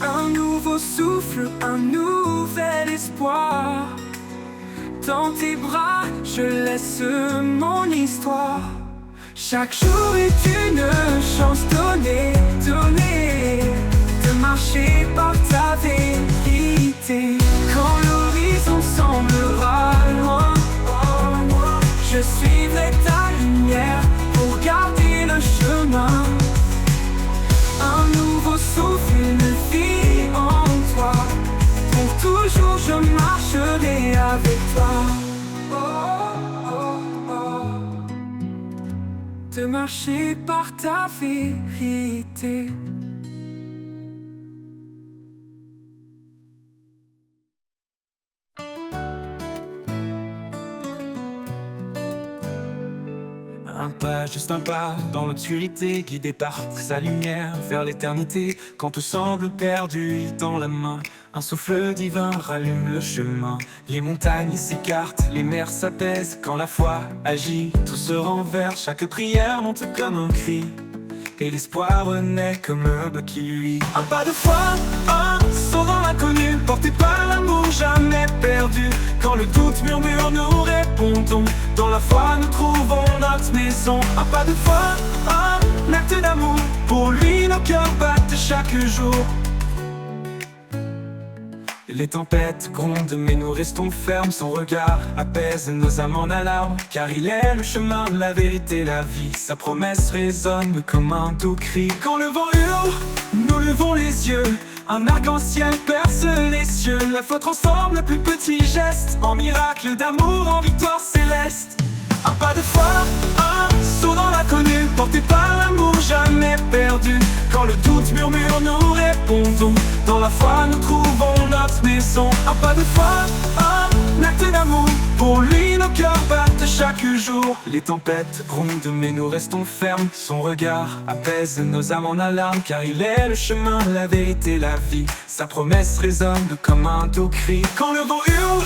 Un nouveau souffle, un nouvel espoir. Dans tes bras, je laisse mon histoire. Chaque jour est une chance donnée, donnée, de marcher par ta vérité. Quand l'horizon semblera loin, je suivrai ta lumière pour garder le chemin. Un nouveau souffle, une vie en toi. Pour toujours je marcherai avec toi. Oh, oh, oh. De marcher par ta vérité. Un pas, juste un pas, dans l'obscurité, guidé par sa lumière vers l'éternité. Quand tout semble perdu dans la main, un souffle divin rallume le chemin. Les montagnes s'écartent, les mers s'apaisent. Quand la foi agit, tout se renverse. Chaque prière monte comme un cri, et l'espoir renaît comme un qui luit. Un pas de foi, un saut dans l'inconnu, porté par l'amour jamais perdu. Quand le doute murmure, nous répondons. Dans la foi, nous trouvons notre maison. Un pas de foi, un acte d'amour. Pour lui, nos cœurs battent chaque jour. Les tempêtes grondent, mais nous restons fermes. Son regard apaise nos âmes en alarme. Car il est le chemin, la vérité, la vie. Sa promesse résonne comme un doux cri. Quand le vent hurle, nous levons les yeux. Un arc-en-ciel perce les cieux. La foi transforme le plus petit geste en miracle d'amour, en victoire céleste. Un pas de foi, un saut dans l'inconnu, porté par l'amour jamais perdu. Quand le doute murmure, nous répondons. Dans la foi, nous trouvons notre maison. Un pas de foi, un acte d'amour. Pour lui, nos cœurs battent chaque jour. Les tempêtes grondent, mais nous restons fermes. Son regard apaise nos âmes en alarme. Car il est le chemin, la vérité, la vie. Sa promesse résonne comme un doux cri. Quand le vent hurle,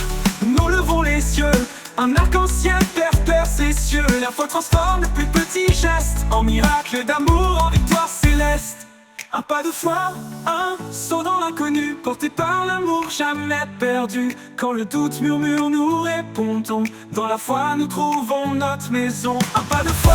nous levons les yeux. Un arc-en-ciel perce les cieux. La foi transforme le plus petit geste en miracle d'amour, en victoire céleste. Un pas de foi, un saut dans l'inconnu, porté par l'amour jamais perdu. Quand le doute murmure, nous répondons. Dans la foi, nous trouvons notre maison. Un pas de foi,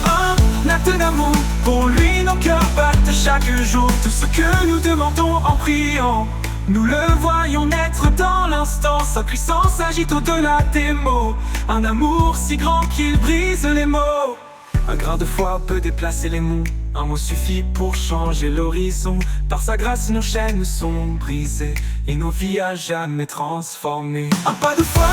un acte d'amour. Pour lui, nos cœurs battent chaque jour. Tout ce que nous demandons en priant, nous le voyons naître dans l'instant. Sa puissance agite au-delà des mots. Un amour si grand qu'il brise les mots. Un grain de foi peut déplacer les monts. Un mot suffit pour changer l'horizon. Par sa grâce nos chaînes sont brisées et nos vies à jamais transformées. Un pas de foi,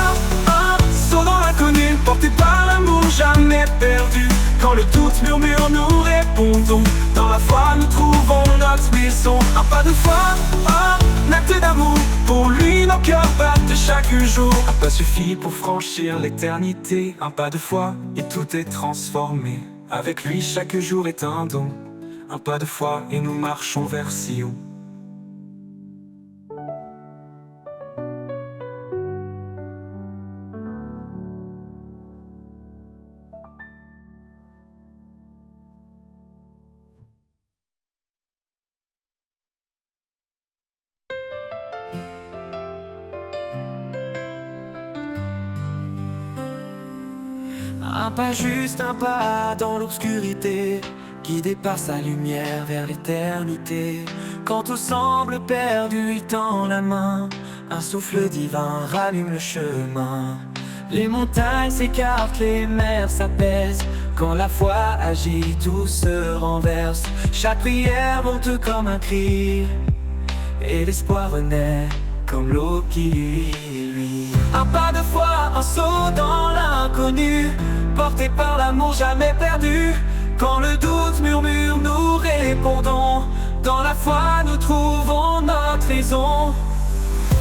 un saut dans l'inconnu, porté par l'amour jamais perdu. Quand le doute murmure, nous répondons. Dans la foi, nous trouvons notre maison. Un pas de foi, un acte d'amour. Pour lui, nos cœurs battent chaque jour. Un pas suffit pour franchir l'éternité. Un pas de foi et tout est transformé. Avec lui, chaque jour est un don. Un pas de foi et nous marchons vers Sion. Un pas, juste un pas dans l'obscurité, guidé par sa lumière vers l'éternité. Quand tout semble perdu, il tend la main. Un souffle divin rallume le chemin. Les montagnes s'écartent, les mers s'apaisent. Quand la foi agit, tout se renverse. Chaque prière monte comme un cri, et l'espoir renaît comme l'eau qui luit. Un pas de foi, un saut dans l'inconnu, porté par l'amour jamais perdu. Quand le doute murmure, nous répondons. Dans la foi, nous trouvons notre raison.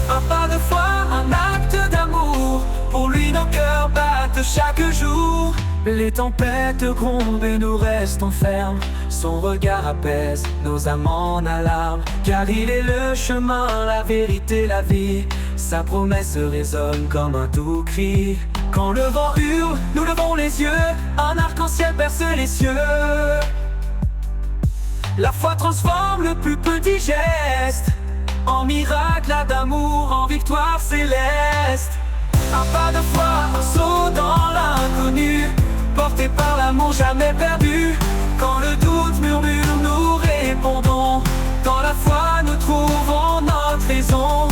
Un pas de foi, un acte d'amour. Pour lui, nos cœurs battent chaque jour. Les tempêtes grondent et nous restons fermes. Son regard apaise nos âmes en alarme. Car il est le chemin, la vérité, la vie. Sa promesse résonne comme un doux cri. Quand le vent hurle, nous levons les yeux. Un arc-en-ciel berce les cieux. La foi transforme le plus petit geste en miracle d'amour, en victoire céleste. Un pas de foi, un saut dans l'inconnu, porté par l'amour jamais perdu. Quand le doute murmure, nous répondons. Dans la foi, nous trouvons notre raison.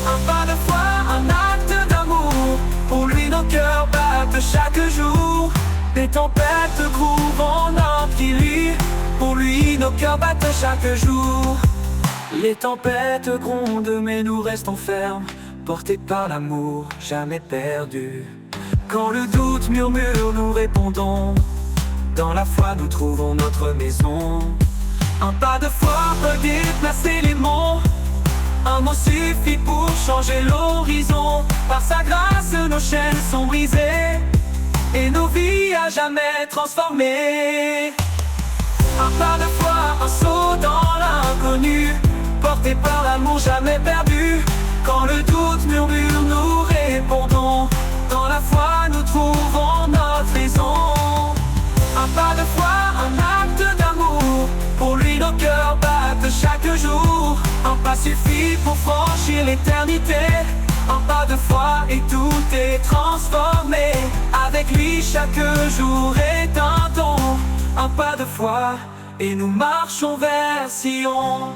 Un pas de foi, un acte d'amour. Pour lui, nos cœurs battent chaque jour. Des tempêtes couvrent en notre qui lit. Pour lui, nos cœurs battent chaque jour. Les tempêtes grondent, mais nous restons fermes, portés par l'amour, jamais perdu. Quand le doute murmure, nous répondons. Dans la foi, nous trouvons notre maison. Un pas de foi peut déplacer les monts. Un mot suffit pour changer l'horizon. Par sa grâce, nos chaînes sont brisées et nos vies à jamais transformées. Un pas de foi, un saut dans l'inconnu, porté par l'amour jamais perdu. Quand le doute murmure, nous répondons. Dans la foi, nous trouvons notre raison. Un pas de foi, un acte d'amour. Pour lui, nos cœurs battent chaque jour. Un pas suffit pour franchir l'éternité. Un pas de foi et tout est transformé. Avec lui, chaque jour est un don. Un pas de foi et nous marchons vers Sion.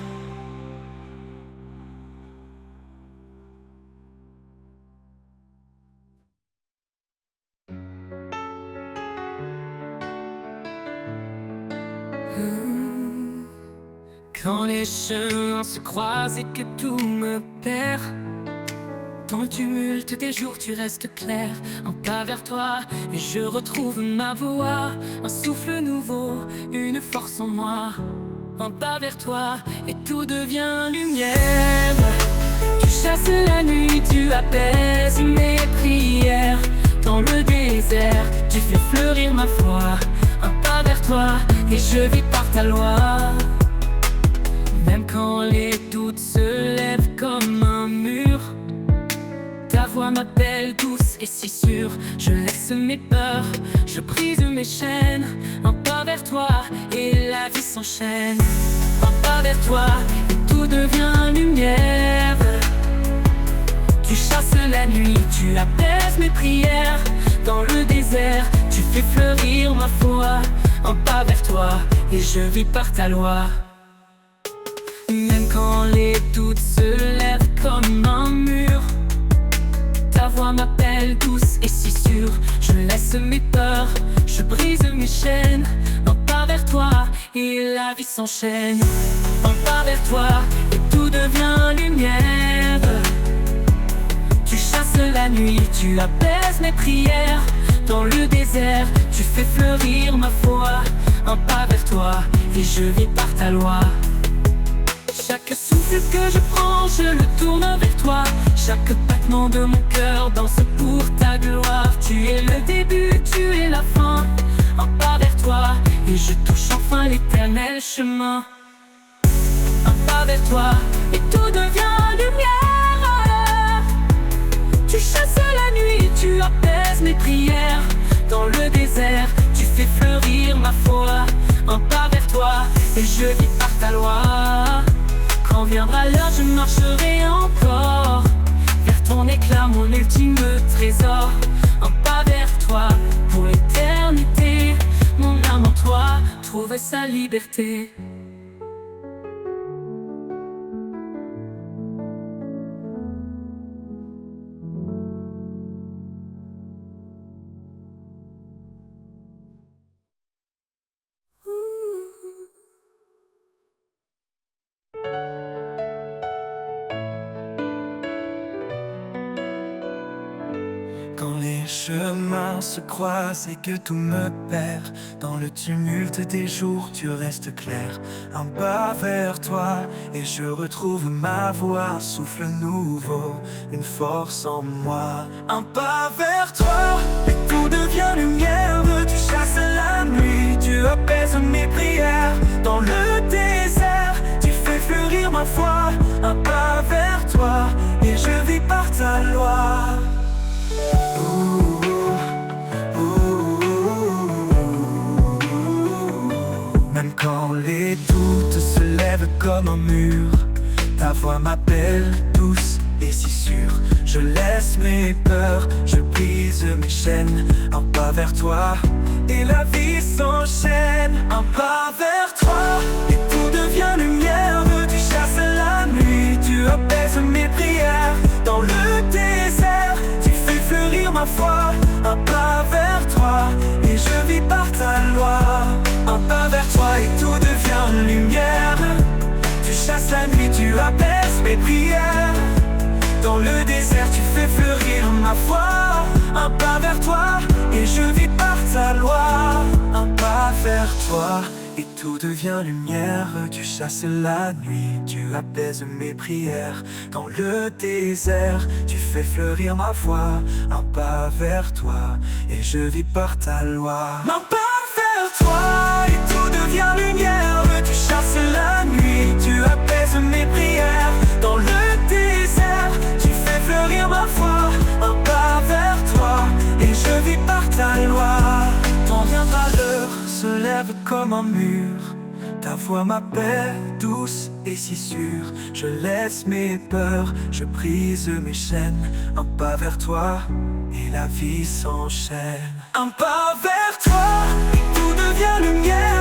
Quand les chemins se croisent et que tout me perd, dans le tumulte des jours tu restes clair. Un pas vers toi et je retrouve ma voix. Un souffle nouveau, une force en moi. Un pas vers toi et tout devient lumière. Tu chasses la nuit, tu apaises mes prières. Dans le désert, tu fais fleurir ma foi. Un pas vers toi et je vis par ta loi. Même quand les doutes se lèvent comme un mur, ta voix m'appelle douce et si sûre. Je laisse mes peurs, je brise mes chaînes. Un pas vers toi et la vie s'enchaîne. Un pas vers toi et tout devient lumière. Tu chasses la nuit, tu apaises mes prières. Dans le désert, tu fais fleurir ma foi. Un pas vers toi et je vis par ta loi. Même quand les doutes se lèvent comme un mur, ta voix m'appelle douce et si sûre. Je laisse mes peurs, je brise mes chaînes. Un pas vers toi et la vie s'enchaîne. Un pas vers toi et tout devient lumière. Tu chasses la nuit, tu apaises mes prières. Dans le désert, tu fais fleurir ma foi. Un pas vers toi et je vis par ta loi. Chaque souffle que je prends, je le tourne vers toi. Chaque battement de mon cœur danse pour ta gloire. Tu es le début, tu es la fin. Un pas vers toi et je touche enfin l'éternel chemin. Un pas vers toi et tout devient lumière. Tu chasses la nuit, tu apaises mes prières. Dans le désert, tu fais fleurir ma foi. Un pas vers toi et je vis par ta loi. Quand viendra l'heure, je marcherai encore vers ton éclat, mon ultime trésor. Un pas vers toi pour l'éternité. Mon âme en toi trouve sa liberté. chemins se croisent et que tout me perd. Dans le tumulte des jours, tu restes clair. Un pas vers toi et je retrouve ma voix. Un souffle nouveau, une force en moi. Un pas vers toi et tout devient lumière. Tu chasses la nuit, tu apaises mes prières. Dans le désert, tu fais fleurir ma foi. Un pas vers toi et je vis par ta loi. Même quand les doutes se lèvent comme un mur, ta voix m'appelle douce et si sûre. Je laisse mes peurs, je brise mes chaînes. Un pas vers toi et la vie s'enchaîne. Un pas vers toi et tout devient lumière. Tu chasses la nuit, tu apaises mes prières. Dans le désert, tu fais fleurir ma foi. Un pas vers toi et je vis par ta loi. Un pas vers toi et tout devient lumière. Tu chasses la nuit, tu apaises mes prières. Dans le désert, tu fais fleurir ma foi. Un pas vers toi et je vis par ta loi. Un pas vers toi et tout devient lumière. Tu chasses la nuit, tu apaises mes prières. Dans le désert, tu fais fleurir ma foi. Un pas vers toi et je vis par ta loi. Un pas vers toi et tout devient lumière. Tu chasses la nuit, tu apaises mes prières. Dans le désert, tu fais fleurir ma foi. Un pas vers toi et je vis par ta loi. Tant viendra l'heure, se lève comme un mur. Ta voix m'appelle douce et si sûre. Je laisse mes peurs, je brise mes chaînes. Un pas vers toi et la vie s'enchaîne. Un pas vers toi et tout devient lumière.